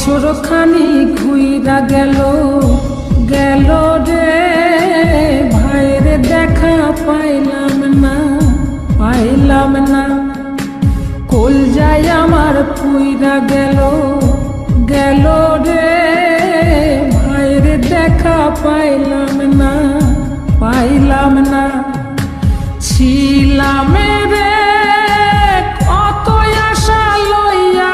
বছর খানি ঘুইরা গেল গেল রে ভাইরে দেখা পাইলাম না কল যাই আমার পুইরা গেল গেল রে ভাইরে দেখা পাইলাম না ছিলাম রে কত আশা লইয়া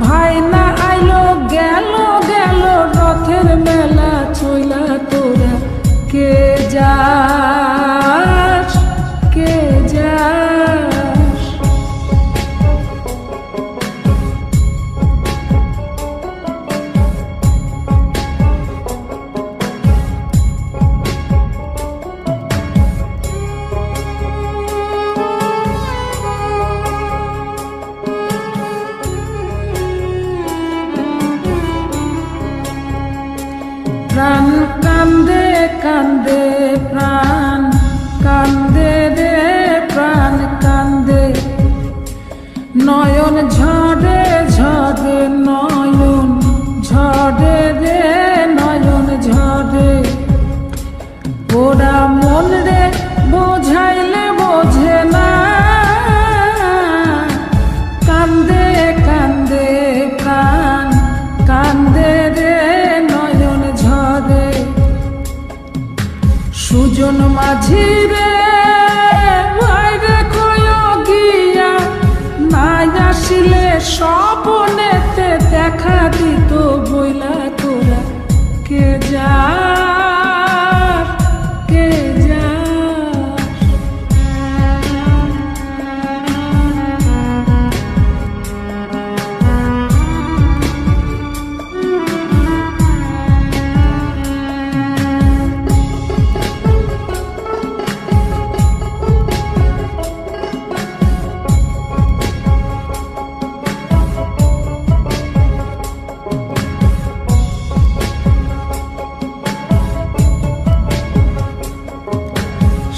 ভাই না আইলো গেল গেল রথের মেলা চইলা তোরা কে যাস কে যাস প্রাণ কান্দে কান্দে প্রাণ কান্দে রে প্রাণ কান্দে নয়ন ঝরে ঝরে নয়ন ঝরে রে নয়ন ঝরে ওরা মন রে বোঝাইলে বোঝে না কান্দে কান্দে প্রাণ কান্দে রে সুজন মাঝি রে ভাইরে কয় গিয়া নাই আসিলে স্বপনেতে দেখা দিত বইলা তোরা কে যাস কে যাস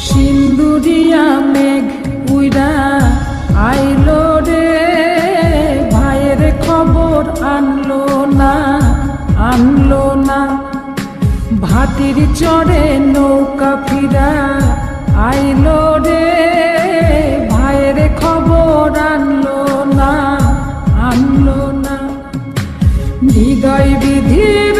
সিন্দুরিয়া মেঘ উইরা আইলো রে ভাইয়ের খবর আনলো না ভাটির চড়ে নৌকা ফিরা আইলো রে ভাইয়ের খবর আনলো না হৃদয় বিধি